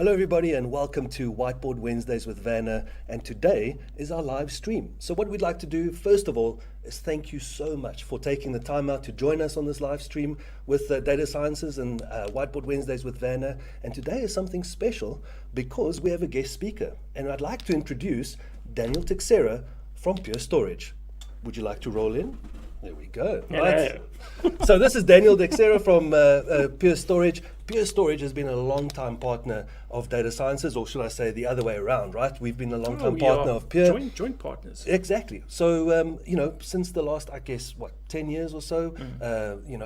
Hello everybody and welcome to Whiteboard Wednesdays with Werner, and today is our live stream. So what we'd like to do first of all is thank you so much for taking the time out to join us on this live stream with Data Sciences and Whiteboard Wednesdays with Werner. And today is something special because we have a guest speaker, and I'd like to introduce Daniel Teixeira from Pure Storage. Would you like to roll in? There we go. Right. So this is Daniel Teixeira from Pure Storage. Pure Storage has been a long-time partner of Data Sciences, or should I say the other way around, right? We've been a long-time partner of Pure. Joint partners. Exactly. So, since the last, 10 years or so,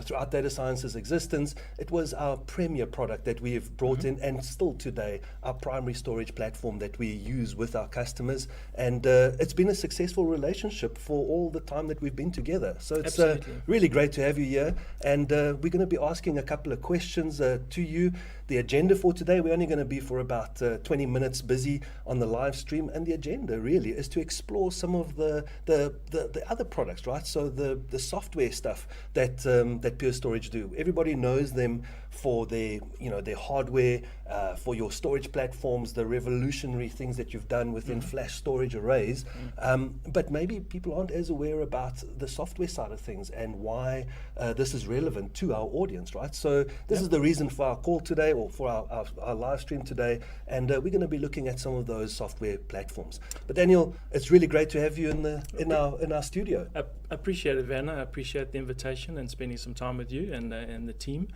throughout Data Sciences' existence, it was our premier product that we have brought in, and still today, our primary storage platform that we use with our customers. And it's been a successful relationship for all the time that we've been together. So it's really great to have you here. And we're going to be asking a couple of questions to you. The agenda for today, we're only going to be for about 20 minutes busy on the live stream, and the agenda really is to explore some of the other products, right? So the software stuff that Pure Storage do. Everybody knows them for their hardware, for your storage platforms, the revolutionary things that you've done within flash storage arrays. But maybe people aren't as aware about the software side of things and why this is relevant to our audience, right? So this is the reason for our call today, or for our live stream today, and we're going to be looking at some of those software platforms. But Daniel, it's really great to have you in our studio. I appreciate it, Werner. I appreciate the invitation and spending some time with you and the team.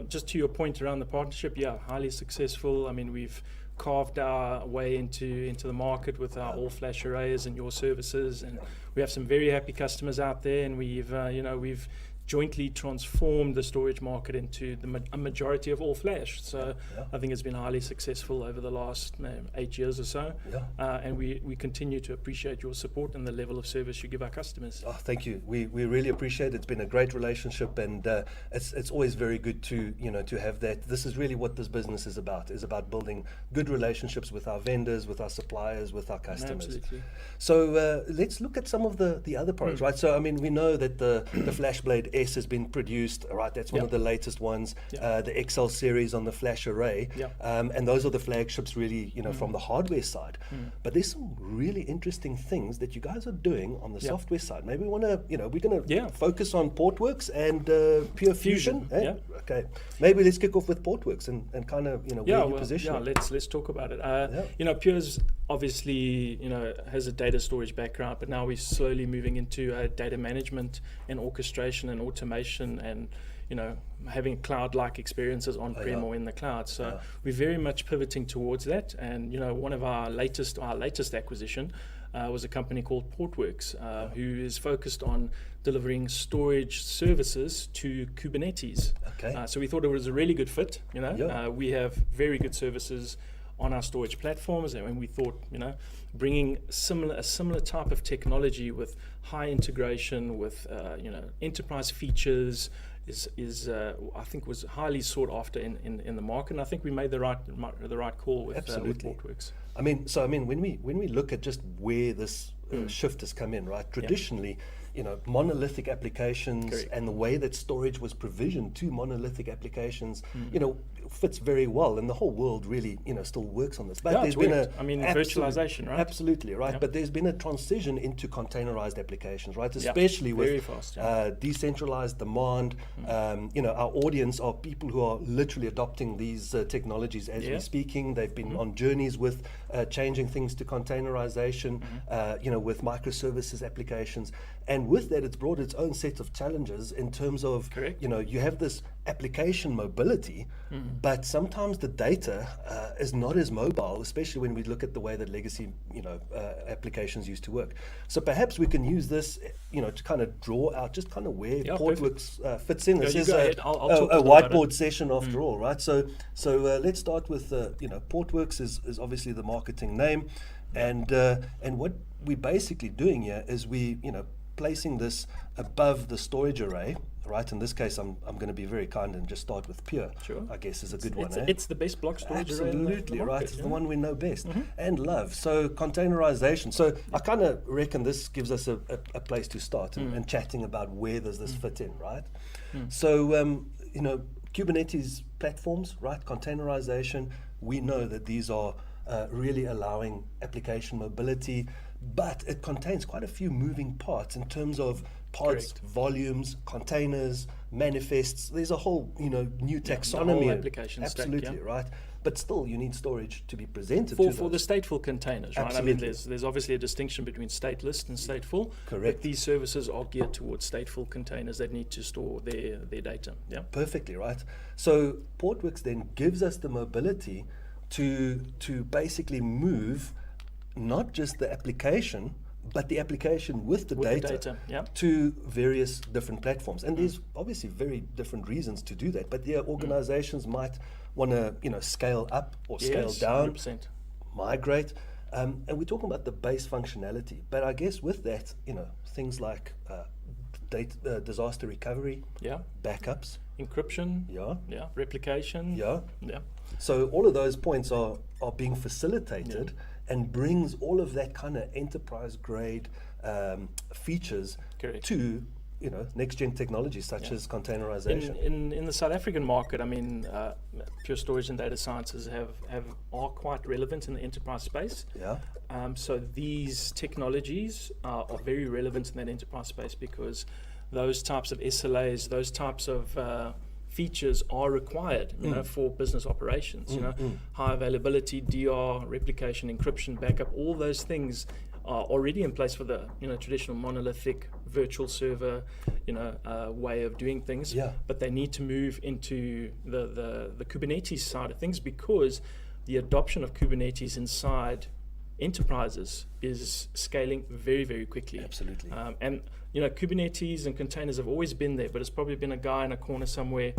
Just to your point around the partnership, highly successful. I mean, we've carved our way into the market with our all-flash arrays and your services, and we have some very happy customers out there, and we've jointly transformed the storage market into a majority of all flash. So I think it's been highly successful over the last 8 years or so. And we continue to appreciate your support and the level of service you give our customers. Oh, thank you. We really appreciate it. It's been a great relationship, and it's always very good to have that. This is really what this business is about building good relationships with our vendors, with our suppliers, with our customers. Absolutely. So let's look at some of the other products, right? So I mean, we know that the FlashBlade S has been produced, right? That's one of the latest ones. The XL series on the flash array, and those are the flagships, really, from the hardware side. But there's some really interesting things that you guys are doing on the software side. Maybe we're going to focus on Portworx and Pure Fusion. Eh? Okay. Maybe let's kick off with Portworx and kind of where you position. Let's talk about it. Pure's obviously has a data storage background, but now we're slowly moving into data management and orchestration and automation, and having cloud-like experiences on-prem or in the cloud. So we're very much pivoting towards that. And one of our latest acquisition was a company called Portworx, who is focused on delivering storage services to Kubernetes. So we thought it was a really good fit. We have very good services on our storage platforms, and we thought, bringing a similar type of technology with high integration with, enterprise features is I think was highly sought after in the market, and I think we made the right call with Portworx. I mean, when we look at just where this shift has come in, right? Traditionally, monolithic applications and the way that storage was provisioned to monolithic applications, fits very well, and the whole world really, still works on this. But there's been virtualization, right? Absolutely, right. But there's been a transition into containerized applications, right? Especially with decentralized demand. Our audience are people who are literally adopting these technologies as we're speaking. They've been on journeys with changing things to containerization, with microservices applications. And with that, it's brought its own set of challenges in terms of, you have this application mobility, but sometimes the data is not as mobile, especially when we look at the way that legacy, applications used to work. So perhaps we can use this, to kind of draw out just kind of where Portworx fits in. This is a whiteboard session after all, right? So let's start with, Portworx is obviously the marketing name, and what we're basically doing here is placing this above the storage array, right? In this case, I'm going to be very kind and just start with Pure. I guess is a good one. It's the best block storage array. Absolutely, right. It's the one we know best and love. So containerization. So I kind of reckon this gives us a place to start and chatting about where does this fit in, right? So Kubernetes platforms, right? Containerization. we know that these are really allowing application mobility, but it contains quite a few moving parts in terms of pods, volumes, containers, manifests. There's a whole, new taxonomy. The whole application absolutely, stack, right? But still, you need storage to be presented for the stateful containers, right? Absolutely. I mean, there's obviously a distinction between stateless and stateful. Correct. But these services are geared towards stateful containers that need to store their data. Yeah. Perfectly, right? So Portworx then gives us the mobility to basically move not just the application, but the application with the data, yeah, to various different platforms. And there's obviously very different reasons to do that. But organizations might want to, scale up or scale down, 100%. migrate. And we're talking about the base functionality. But I guess with that, things like disaster recovery, backups, encryption, replication, So all of those points are being facilitated and brings all of that kind of enterprise grade features to next gen technologies such as containerization. In the South African market, I mean, Pure Storage and data sciences are quite relevant in the enterprise space. So these technologies are very relevant in that enterprise space because those types of SLAs, those types of features are required, for business operations. High availability, DR, replication, encryption, backup, all those things are already in place for the traditional monolithic virtual server way of doing things. But they need to move into the Kubernetes side of things because the adoption of Kubernetes inside enterprises is scaling very, very quickly. Absolutely. And Kubernetes and containers have always been there, but it's probably been a guy in a corner somewhere,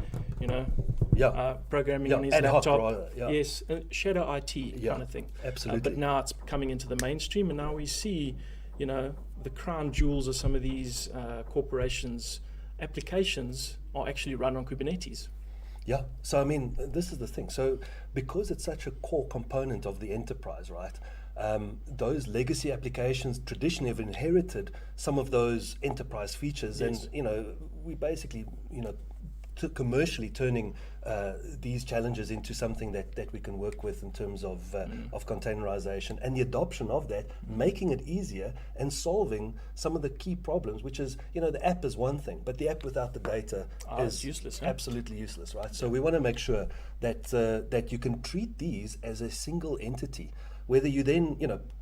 programming on his laptop. Yes, shadow IT kind of thing. Absolutely. But now it's coming into the mainstream, and now we see, the crown jewels of some of these corporations' applications are actually run on Kubernetes. Yeah, so I mean, this is the thing. So because it's such a core component of the enterprise, right? Those legacy applications traditionally have inherited some of those enterprise features, and we basically commercially turning these challenges into something that we can work with in terms of containerization and the adoption of that, making it easier and solving some of the key problems, which is the app is one thing, but the app without the data is useless, absolutely useless, right? So we want to make sure that that you can treat these as a single entity. Whether you then,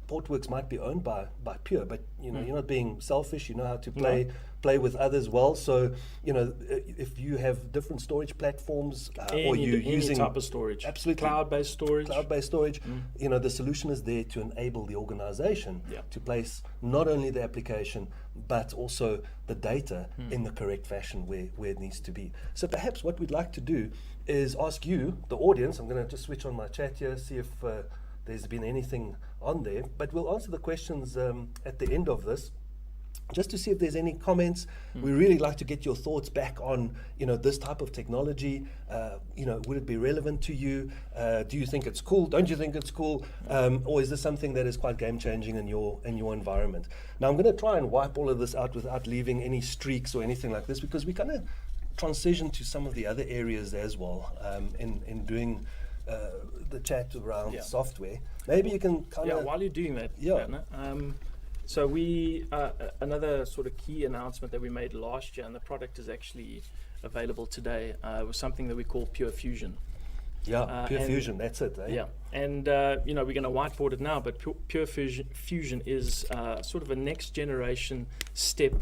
Portworx might be owned by Pure, but you're not being selfish. You know how to play with others well. So if you have different storage platforms or you're using any type of storage, absolutely cloud-based storage, the solution is there to enable the organization to place not only the application but also the data in the correct fashion where it needs to be. So perhaps what we'd like to do is ask you, the audience. I'm going to just switch on my chat here, see if there's been anything on there, but we'll answer the questions at the end of this, just to see if there's any comments. We really like to get your thoughts back on this type of technology. Would it be relevant to you? Do you think it's cool? Don't you think it's cool? Or is this something that is quite game changing in your environment? Now I'm going to try and wipe all of this out without leaving any streaks or anything like this, because we kind of transition to some of the other areas as well in doing the chat around software. Maybe you can kind of... while you're doing that, Werner, so we, another sort of key announcement that we made last year, and the product is actually available today, was something that we call Pure Fusion. Pure Fusion, that's it. Yeah, and we're going to whiteboard it now, but Pure Fusion is sort of a next generation step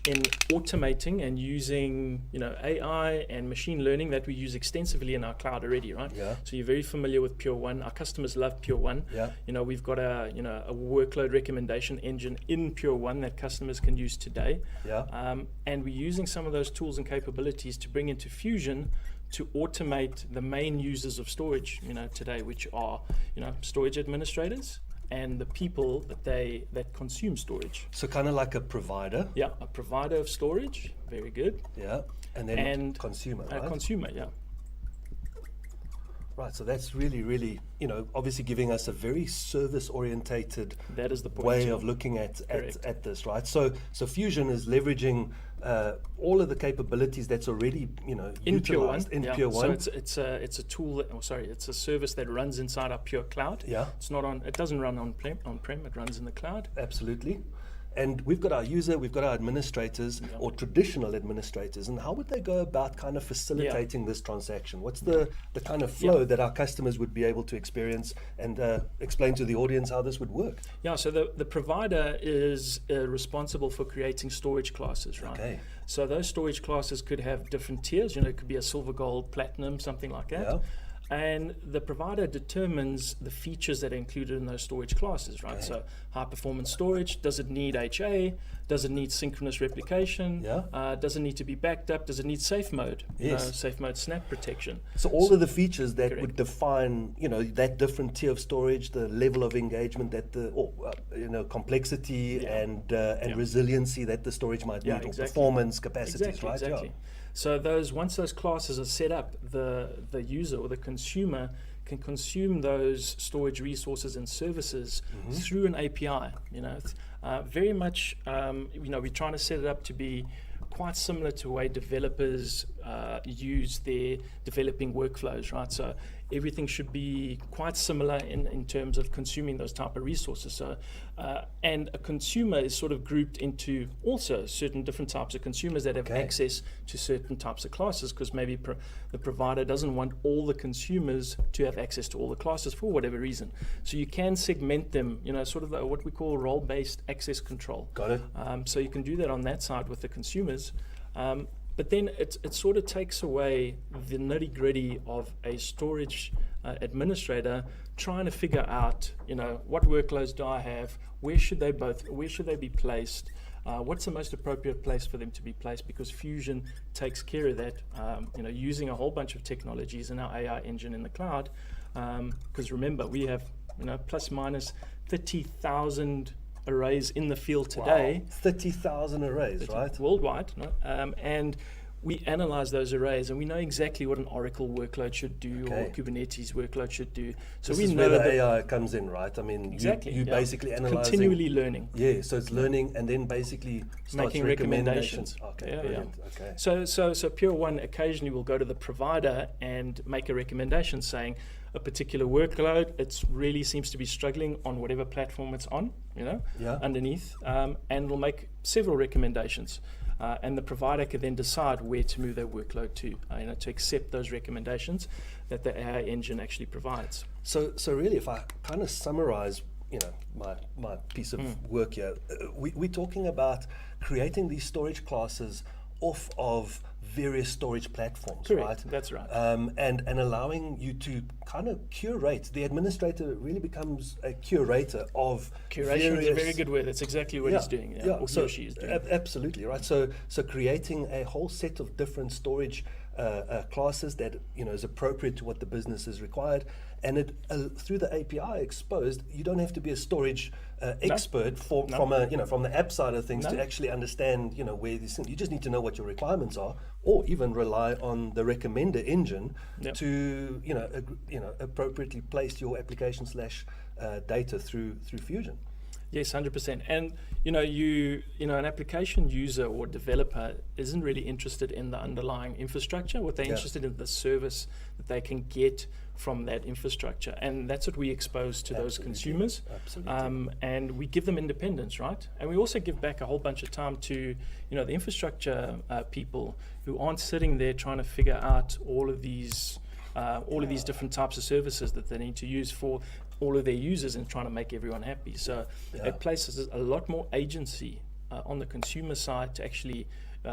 in automating and using AI and machine learning that we use extensively in our cloud already, right? So you're very familiar with Pure One. Our customers love Pure One. We've got a workload recommendation engine in Pure One that customers can use today. And we're using some of those tools and capabilities to bring into Fusion to automate the main users of storage today, which are storage administrators and the people that consume storage. So kind of like a provider. A provider of storage. Very good. And then consumer, right? Consumer, Right, so that's really, really, obviously giving us a very service-orientated That is the point. way of looking at this, right? So Fusion is leveraging all of the capabilities that's already, in Pure One. utilized in Pure One. So it's a tool. It's a service that runs inside our Pure Cloud. Yeah. It's not on. It doesn't run on-prem. It runs in the cloud. Absolutely. And we've got our user, we've got our administrators, or traditional administrators, and how would they go about kind of facilitating this transaction? What's the kind of flow that our customers would be able to experience, and explain to the audience how this would work? Yeah, so the provider is responsible for creating storage classes, right? Okay. So those storage classes could have different tiers, it could be a silver, gold, platinum, something like that. Yeah. And the provider determines the features that are included in those storage classes, right? Okay. So high performance storage, does it need HA? Does it need synchronous replication? Yeah. Does it need to be backed up? Does it need safe mode? Yes. Safe mode snap protection. So all of the features that Correct. would define, that different tier of storage, the level of engagement that complexity and resiliency that the storage might need, Yeah, or exactly. performance capacities, right? Exactly. Yeah. So once those classes are set up, the user or the consumer can consume those storage resources and services through an API. Very much. We're trying to set it up to be quite similar to the way developers use their developing workflows, right? So everything should be quite similar in terms of consuming those type of resources. So, and a consumer is sort of grouped into also certain different types of consumers that have access to certain types of classes, because maybe the provider doesn't want all the consumers to have access to all the classes for whatever reason. So you can segment them, sort of what we call role-based access control. Got it. So you can do that on that side with the consumers. But then it sort of takes away the nitty-gritty of a storage administrator trying to figure out, what workloads do I have, where should they be placed, what's the most appropriate place for them to be placed, because Fusion takes care of that, using a whole bunch of technologies in our AI engine in the cloud. Because remember, we have, plus minus 30,000 arrays in the field today. Wow. 30,000 arrays, right? Worldwide. No? And we analyze those arrays, and we know exactly what an Oracle workload should do, or Kubernetes workload should do. So this we is know where that the AI comes in, right? I mean, exactly, you basically analyzing, continually learning. Yeah, so it's learning and then basically starts Making recommendations. Okay, brilliant. Okay. So Pure One occasionally will go to the provider and make a recommendation saying a particular workload, it really seems to be struggling on whatever platform it's on, underneath, and will make several recommendations. And the provider can then decide where to move that workload to accept those recommendations that the AI engine actually provides. So really, if I kind of summarize, my piece of work here, we're talking about creating these storage classes off of various storage platforms, Correct. right? That's right. And allowing you to kind of curate. The administrator really becomes a curator of Curation is a very good word. That's exactly what he's doing. Or so he or she is doing. Absolutely, right. So creating a whole set of different storage classes that is appropriate to what the business is required, and it through the API exposed. You don't have to be a storage expert from the app side of things to actually understand where these things. You just need to know what your requirements are, or even rely on the recommender engine to appropriately place your application / data through Fusion. Yes, 100%. And an application user or developer isn't really interested in the underlying infrastructure. What they're interested in the service that they can get from that infrastructure, and that's what we expose to those consumers. Absolutely. And we give them independence, right? And we also give back a whole bunch of time to the infrastructure people who aren't sitting there trying to figure out all of these different types of services that they need to use for all of their users and trying to make everyone happy. So it places a lot more agency on the consumer side to actually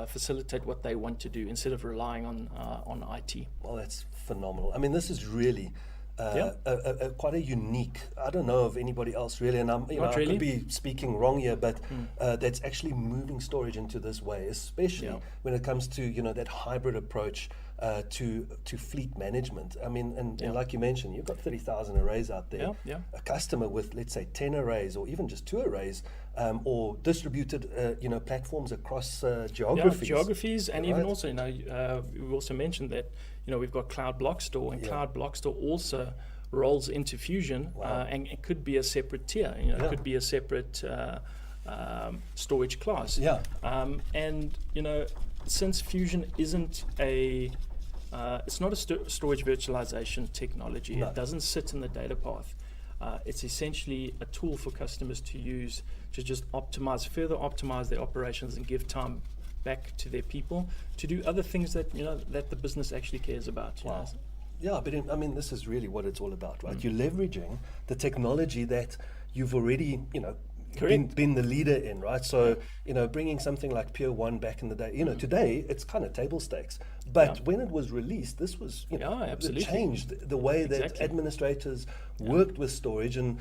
facilitate what they want to do instead of relying on IT. Well, that's phenomenal. I mean, this is really quite a unique. I don't know of anybody else really, and I could be speaking wrong here, but that's actually moving storage into this way, especially when it comes to that hybrid approach. to fleet management. I mean, and Yeah. like you mentioned, you've got 30,000 arrays out there. Yeah, yeah. A customer with, let's say, 10 arrays or even just 2 arrays, or distributed, platforms across geographies. Yeah, geographies, and even Right. also, we also mentioned that, we've got Cloud Block Store, and Yeah. Cloud Block Store also rolls into Fusion, Wow. and it could be a separate tier. It Yeah. could be a separate storage class. Yeah. And since Fusion isn't it's not a storage virtualization technology. No. It doesn't sit in the data path. It's essentially a tool for customers to use to just further optimize their operations and give time back to their people to do other things that that the business actually cares about. you Wow. know. Yeah, but this is really what it's all about, right? You're leveraging the technology that you've already, Correct. been the leader in, right? So, bringing something like Pure One back in the day, today it's kind of table stakes. But Yeah. when it was released, this was, Yeah, absolutely. it changed the way that Exactly. administrators worked with storage and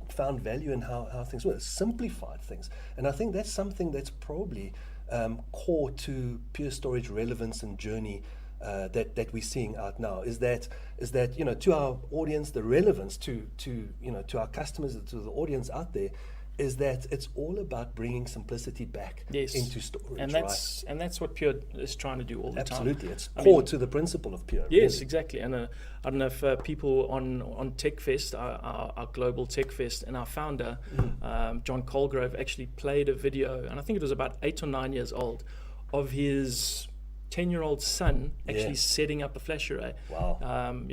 found value in how things were, simplified things. And I think that's something that's probably core to Pure Storage relevance and journey that we're seeing out now is that to our audience, the relevance to our customers, to the audience out there, is that it's all about bringing simplicity back Yes. into storage, And that's what Pure is trying to do all the Absolutely, time. it's I core mean, to the principle of Pure. Yes, really. exactly. And I don't know if people on TechFest, our global TechFest, and our founder, John Colgrove, actually played a video, and I think it was about 8 or 9 years old, of his 10-year-old son actually Yeah. setting up a flash array. Wow.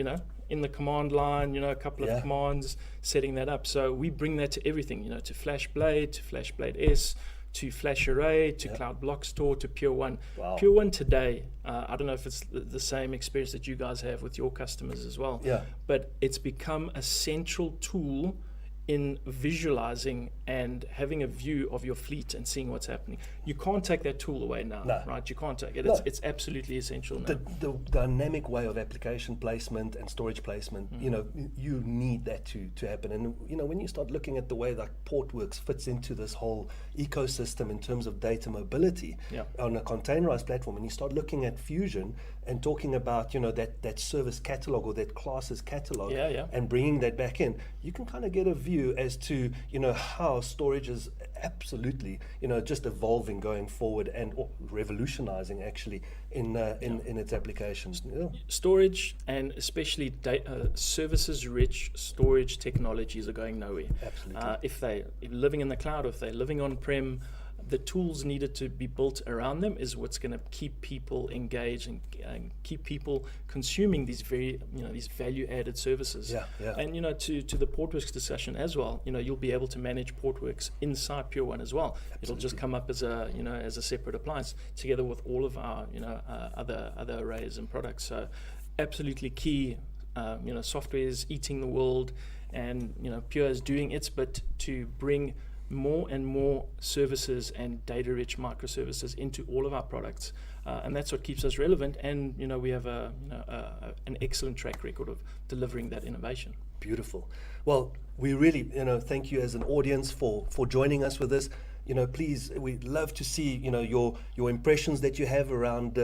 In the command line, a couple Yeah. of commands, setting that up. So we bring that to everything, to FlashBlade, to FlashBlade S, to Flash Array, to Yeah. Cloud Block Store, to Pure One. Wow. Pure One today, I don't know if it's the same experience that you guys have with your customers as well, Yeah. but it's become a central tool in visualizing and having a view of your fleet and seeing what's happening. You can't take that tool away now, No. right? You can't take it. No. It's absolutely essential now. The dynamic way of application placement and storage placement, you need that to happen. And when you start looking at the way that Portworx fits into this whole ecosystem in terms of data mobility Yeah. on a containerized platform, and you start looking at Fusion and talking about that service catalog or that classes catalog, Yeah, yeah. and bringing that back in, you can kind of get a view as to how storage is absolutely just evolving going forward and revolutionizing actually in its applications. Yeah. Storage, and especially services-rich storage technologies, are going nowhere. Absolutely. If they're living in the cloud, or if they're living on-prem, the tools needed to be built around them is what's going to keep people engaged and keep people consuming these these value-added services. Yeah, yeah. And to the Portworx discussion as well, you'll be able to manage Portworx inside Pure One as well. It'll just come up as a as a separate appliance together with all of our other arrays and products. So absolutely key. Software is eating the world, and Pure is doing its bit to bring more and more services and data-rich microservices into all of our products, and that's what keeps us relevant. And we have an excellent track record of delivering that innovation. Beautiful. Well, we really, thank you as an audience for joining us with this. Please, we'd love to see, your impressions that you have around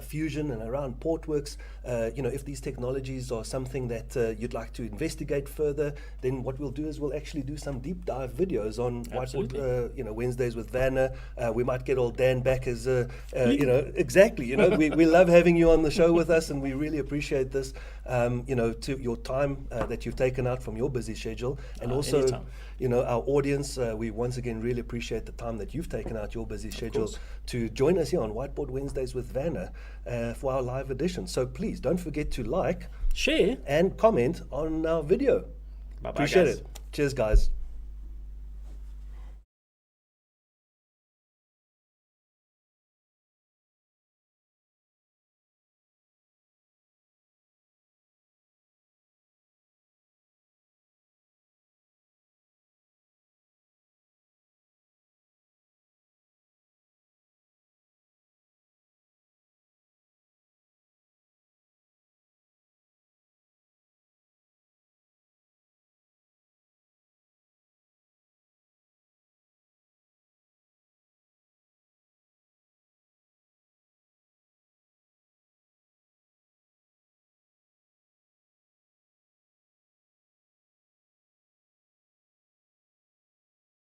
Fusion and around Portworx. If these technologies are something that you'd like to investigate further, then what we'll do is we'll actually do some deep dive videos on Whiteboard, Wednesdays with Werner. We might get old Dan back as, exactly. We love having you on the show with us, and we really appreciate this. To your time that you've taken out from your busy schedule, and also. Anytime. Our audience, we once again really appreciate the time that you've taken out your busy schedule to join us here on Whiteboard Wednesdays with Werner for our live edition. So please don't forget to like, Share. and comment on our video. Bye-bye, Appreciate guys. it. Cheers, guys.